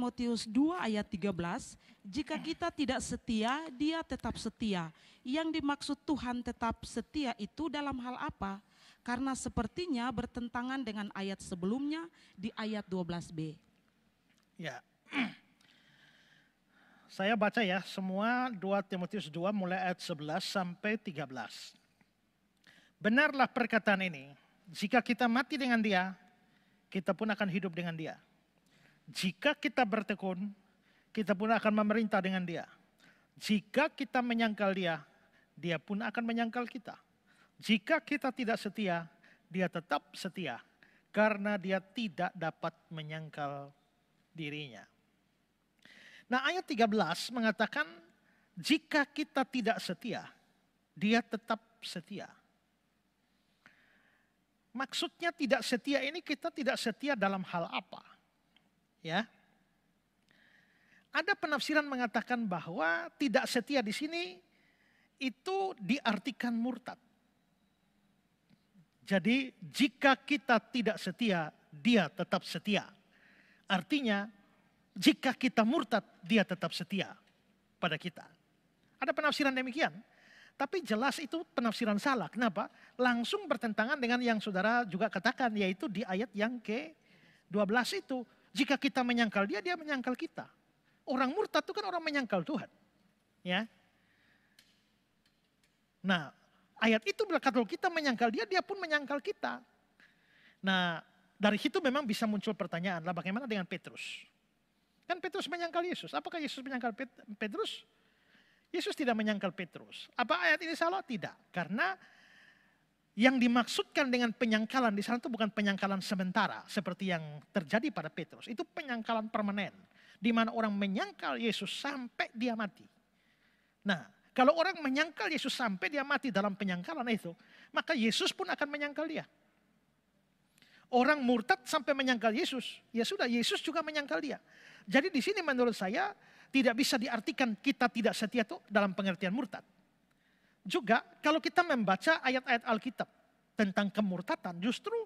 Timotius 2 ayat 13, jika kita tidak setia, dia tetap setia. Yang dimaksud Tuhan tetap setia itu dalam hal apa? Karena sepertinya bertentangan dengan ayat sebelumnya di ayat 12b. Ya, saya baca ya semua 2 Timotius 2 mulai ayat 11 sampai 13. Benarlah perkataan ini, jika kita mati dengan dia, kita pun akan hidup dengan dia. Jika kita bertekun, kita pun akan memerintah dengan dia. Jika kita menyangkal dia, dia pun akan menyangkal kita. Jika kita tidak setia, dia tetap setia. Karena dia tidak dapat menyangkal dirinya. Nah, ayat 13 mengatakan, jika kita tidak setia, dia tetap setia. Maksudnya tidak setia ini, kita tidak setia dalam hal apa? Ya. Ada penafsiran mengatakan bahwa tidak setia di sini itu diartikan murtad. Jadi jika kita tidak setia, dia tetap setia. Artinya jika kita murtad, dia tetap setia pada kita. Ada penafsiran demikian. Tapi jelas itu penafsiran salah. Kenapa? Langsung bertentangan dengan yang saudara juga katakan, yaitu di ayat yang ke-12 itu. Jika kita menyangkal dia, dia menyangkal kita. Orang murtad itu kan orang menyangkal Tuhan. Ya. Nah, ayat itu berkata kalau kita menyangkal dia, dia pun menyangkal kita. Nah, dari situ memang bisa muncul pertanyaan, lah bagaimana dengan Petrus? Kan Petrus menyangkal Yesus. Apakah Yesus menyangkal Petrus? Yesus tidak menyangkal Petrus. Apa ayat ini salah? Tidak. Karena yang dimaksudkan dengan penyangkalan di sana itu bukan penyangkalan sementara seperti yang terjadi pada Petrus. Itu penyangkalan permanen. Di mana orang menyangkal Yesus sampai dia mati. Nah, kalau orang menyangkal Yesus sampai dia mati dalam penyangkalan itu, maka Yesus pun akan menyangkal dia. Orang murtad sampai menyangkal Yesus, ya sudah Yesus juga menyangkal dia. Jadi di sini menurut saya tidak bisa diartikan kita tidak setia itu dalam pengertian murtad. Juga kalau kita membaca ayat-ayat Alkitab tentang kemurtatan, justru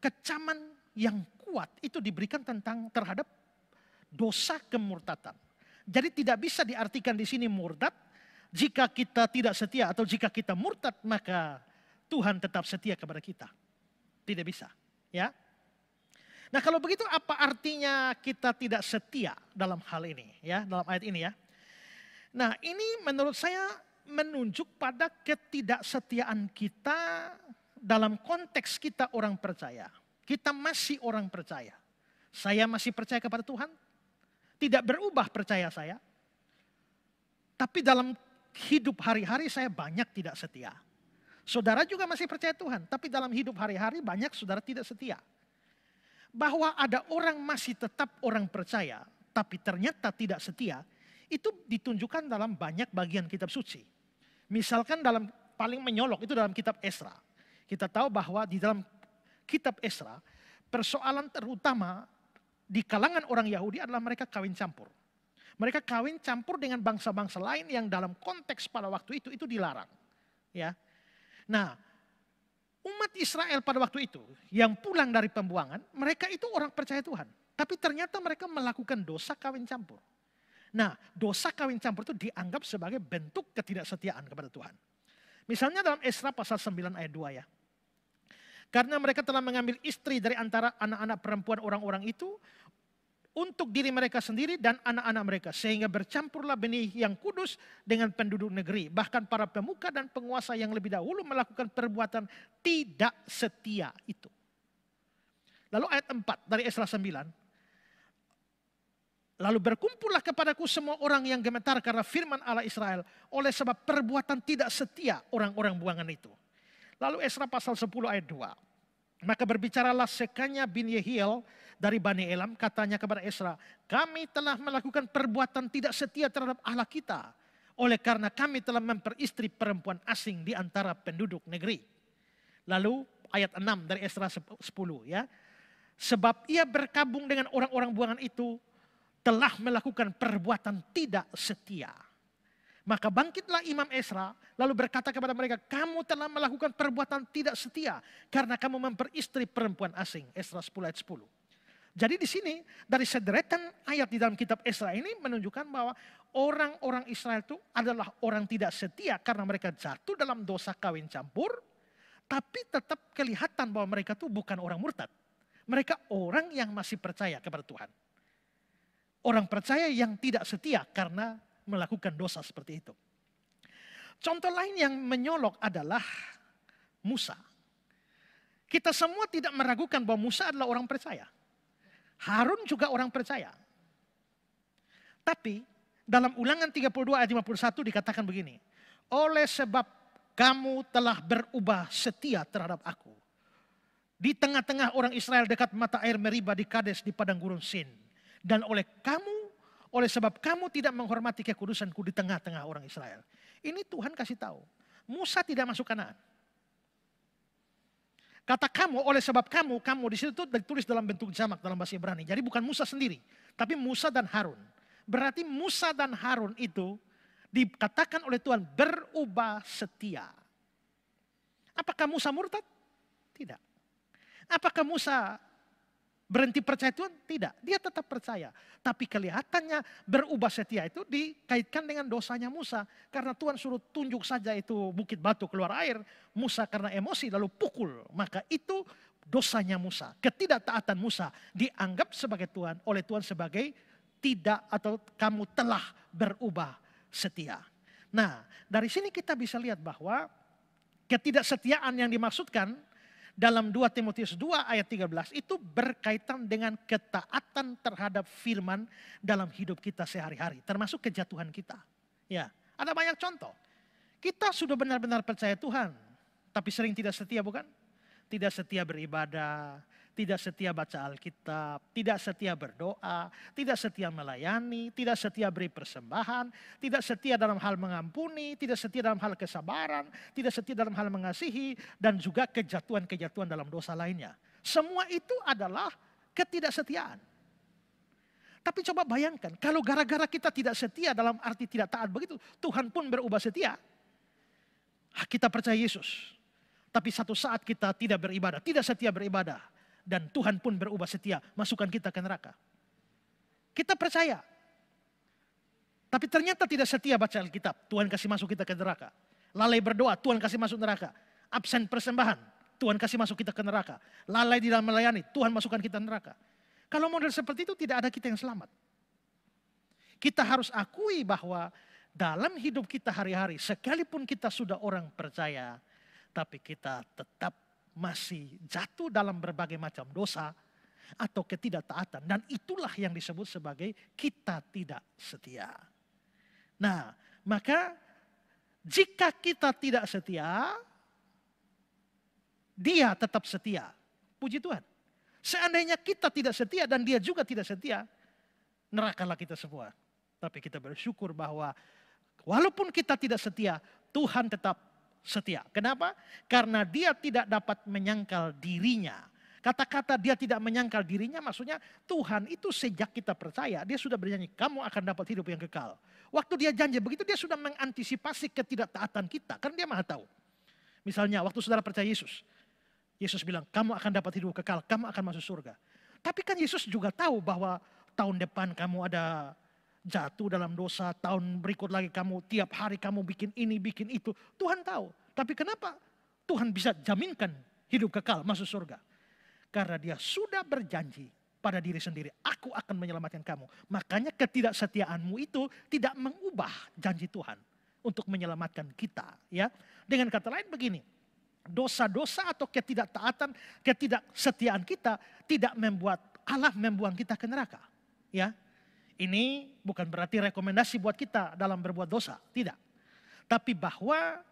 kecaman yang kuat itu diberikan terhadap dosa kemurtatan. Jadi tidak bisa diartikan di sini murtad, jika kita tidak setia atau jika kita murtad maka Tuhan tetap setia kepada kita. Tidak bisa, ya. Nah, kalau begitu apa artinya kita tidak setia dalam hal ini, ya, dalam ayat ini ya. Nah, ini menurut saya menunjuk pada ketidaksetiaan kita dalam konteks kita orang percaya. Kita masih orang percaya. Saya masih percaya kepada Tuhan. Tidak berubah percaya saya. Tapi dalam hidup hari-hari saya banyak tidak setia. Saudara juga masih percaya Tuhan. Tapi dalam hidup hari-hari banyak saudara tidak setia. Bahwa ada orang masih tetap orang percaya. Tapi ternyata tidak setia. Itu ditunjukkan dalam banyak bagian kitab suci. Misalkan dalam paling menyolok itu dalam kitab Esra. Kita tahu bahwa di dalam kitab Esra persoalan terutama di kalangan orang Yahudi adalah mereka kawin campur. Mereka kawin campur dengan bangsa-bangsa lain yang dalam konteks pada waktu itu dilarang. Ya. Nah, umat Israel pada waktu itu yang pulang dari pembuangan, mereka itu orang percaya Tuhan. Tapi ternyata mereka melakukan dosa kawin campur. Nah, dosa kawin campur itu dianggap sebagai bentuk ketidaksetiaan kepada Tuhan. Misalnya dalam Esra pasal 9 ayat 2 ya. Karena mereka telah mengambil istri dari antara anak-anak perempuan orang-orang itu untuk diri mereka sendiri dan anak-anak mereka. Sehingga bercampurlah benih yang kudus dengan penduduk negeri. Bahkan para pemuka dan penguasa yang lebih dahulu melakukan perbuatan tidak setia itu. Lalu ayat 4 dari Esra 9. Lalu berkumpullah kepadaku semua orang yang gemetar karena firman Allah Israel. Oleh sebab perbuatan tidak setia orang-orang buangan itu. Lalu Esra pasal 10 ayat 2. Maka berbicaralah Sekanya bin Yehiel dari Bani Elam. Katanya kepada Esra, kami telah melakukan perbuatan tidak setia terhadap Allah kita. Oleh karena kami telah memperistri perempuan asing di antara penduduk negeri. Lalu ayat 6 dari Esra 10 ya. Sebab ia berkabung dengan orang-orang buangan itu. Telah melakukan perbuatan tidak setia. Maka bangkitlah Imam Esra lalu berkata kepada mereka, kamu telah melakukan perbuatan tidak setia karena kamu memperistri perempuan asing. Esra 10 ayat 10. Jadi di sini dari sederetan ayat di dalam kitab Esra ini menunjukkan bahwa orang-orang Israel itu adalah orang tidak setia karena mereka jatuh dalam dosa kawin campur. Tapi tetap kelihatan bahwa mereka itu bukan orang murtad. Mereka orang yang masih percaya kepada Tuhan. Orang percaya yang tidak setia karena melakukan dosa seperti itu. Contoh lain yang menyolok adalah Musa. Kita semua tidak meragukan bahwa Musa adalah orang percaya. Harun juga orang percaya. Tapi dalam Ulangan 32 ayat 51 dikatakan begini. Oleh sebab kamu telah berubah setia terhadap aku. Di tengah-tengah orang Israel dekat mata air Meriba di Kades di padang gurun Sin. Dan oleh sebab kamu tidak menghormati kekudusanku di tengah-tengah orang Israel. Ini Tuhan kasih tahu. Musa tidak masuk Kanaan. Kata kamu, oleh sebab kamu di situ ditulis dalam bentuk jamak dalam bahasa Ibrani. Jadi bukan Musa sendiri, tapi Musa dan Harun. Berarti Musa dan Harun itu dikatakan oleh Tuhan berubah setia. Apakah Musa murtad? Tidak. Apakah Musa berhenti percaya Tuhan? Tidak. Dia tetap percaya. Tapi kelihatannya berubah setia itu dikaitkan dengan dosanya Musa. Karena Tuhan suruh tunjuk saja itu bukit batu keluar air. Musa karena emosi lalu pukul. Maka itu dosanya Musa. Ketidaktaatan Musa dianggap oleh Tuhan sebagai tidak atau kamu telah berubah setia. Nah, dari sini kita bisa lihat bahwa ketidaksetiaan yang dimaksudkan dalam 2 Timotius 2 ayat 13 itu berkaitan dengan ketaatan terhadap firman dalam hidup kita sehari-hari. Termasuk kejatuhan kita. Ya, ada banyak contoh. Kita sudah benar-benar percaya Tuhan. Tapi sering tidak setia bukan? Tidak setia beribadah. Tidak setia baca Alkitab, tidak setia berdoa, tidak setia melayani, tidak setia beri persembahan, tidak setia dalam hal mengampuni, tidak setia dalam hal kesabaran, tidak setia dalam hal mengasihi, dan juga kejatuhan-kejatuhan dalam dosa lainnya. Semua itu adalah ketidaksetiaan. Tapi coba bayangkan, kalau gara-gara kita tidak setia dalam arti tidak taat begitu, Tuhan pun berubah setia. Kita percaya Yesus, tapi satu saat kita tidak beribadah, tidak setia beribadah. Dan Tuhan pun berubah setia, masukkan kita ke neraka. Kita percaya. Tapi ternyata tidak setia baca Alkitab, Tuhan kasih masuk kita ke neraka. Lalai berdoa, Tuhan kasih masuk neraka. Absen persembahan, Tuhan kasih masuk kita ke neraka. Lalai di dalam melayani, Tuhan masukkan kita ke neraka. Kalau model seperti itu tidak ada kita yang selamat. Kita harus akui bahwa dalam hidup kita hari-hari, sekalipun kita sudah orang percaya, tapi kita tetap masih jatuh dalam berbagai macam dosa atau ketidaktaatan. Dan itulah yang disebut sebagai kita tidak setia. Nah, maka jika kita tidak setia, dia tetap setia. Puji Tuhan. Seandainya kita tidak setia dan dia juga tidak setia, nerakalah kita semua. Tapi kita bersyukur bahwa walaupun kita tidak setia, Tuhan tetap setia. Kenapa? Karena dia tidak dapat menyangkal dirinya. Kata-kata dia tidak menyangkal dirinya maksudnya Tuhan itu sejak kita percaya dia sudah berjanji kamu akan dapat hidup yang kekal. Waktu dia janji begitu dia sudah mengantisipasi ketidaktaatan kita. Karena dia maha tahu. Misalnya waktu saudara percaya Yesus. Yesus bilang kamu akan dapat hidup kekal, kamu akan masuk surga. Tapi kan Yesus juga tahu bahwa tahun depan kamu ada jatuh dalam dosa, tahun berikut lagi kamu tiap hari kamu bikin ini, bikin itu. Tuhan tahu. Tapi kenapa Tuhan bisa jaminkan hidup kekal masuk surga? Karena dia sudah berjanji pada diri sendiri. Aku akan menyelamatkan kamu. Makanya ketidaksetiaanmu itu tidak mengubah janji Tuhan untuk menyelamatkan kita. Ya, dengan kata lain begini. Dosa-dosa atau ketidaktaatan, ketidaksetiaan kita tidak membuat Allah membuang kita ke neraka. Ya. Ini bukan berarti rekomendasi buat kita dalam berbuat dosa, tidak. Tapi bahwa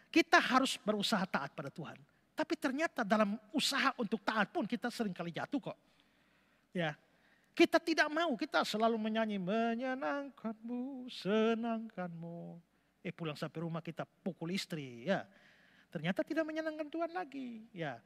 kita harus berusaha taat pada Tuhan. Tapi ternyata dalam usaha untuk taat pun kita sering kali jatuh kok. Ya, kita tidak mau, kita selalu menyanyi menyenangkanmu, senangkanmu. Pulang sampai rumah kita pukul istri, ya. Ternyata tidak menyenangkan Tuhan lagi, ya.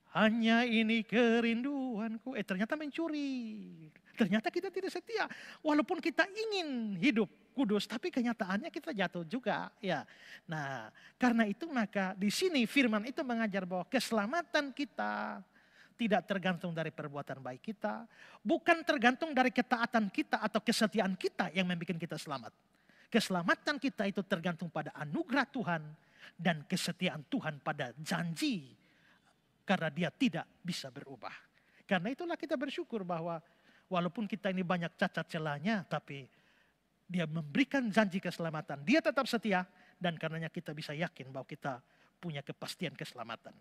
Hanya ini kerinduanku. Ternyata mencuri. Ternyata kita tidak setia. Walaupun kita ingin hidup kudus, tapi kenyataannya kita jatuh juga. Ya. Nah, karena itu maka di sini firman itu mengajar bahwa keselamatan kita tidak tergantung dari perbuatan baik kita, bukan tergantung dari ketaatan kita atau kesetiaan kita yang membuat kita selamat. Keselamatan kita itu tergantung pada anugerah Tuhan dan kesetiaan Tuhan pada janji, karena dia tidak bisa berubah. Karena itulah kita bersyukur bahwa walaupun kita ini banyak cacat celahnya, tapi dia memberikan janji keselamatan. Dia tetap setia, dan karenanya kita bisa yakin bahwa kita punya kepastian keselamatan.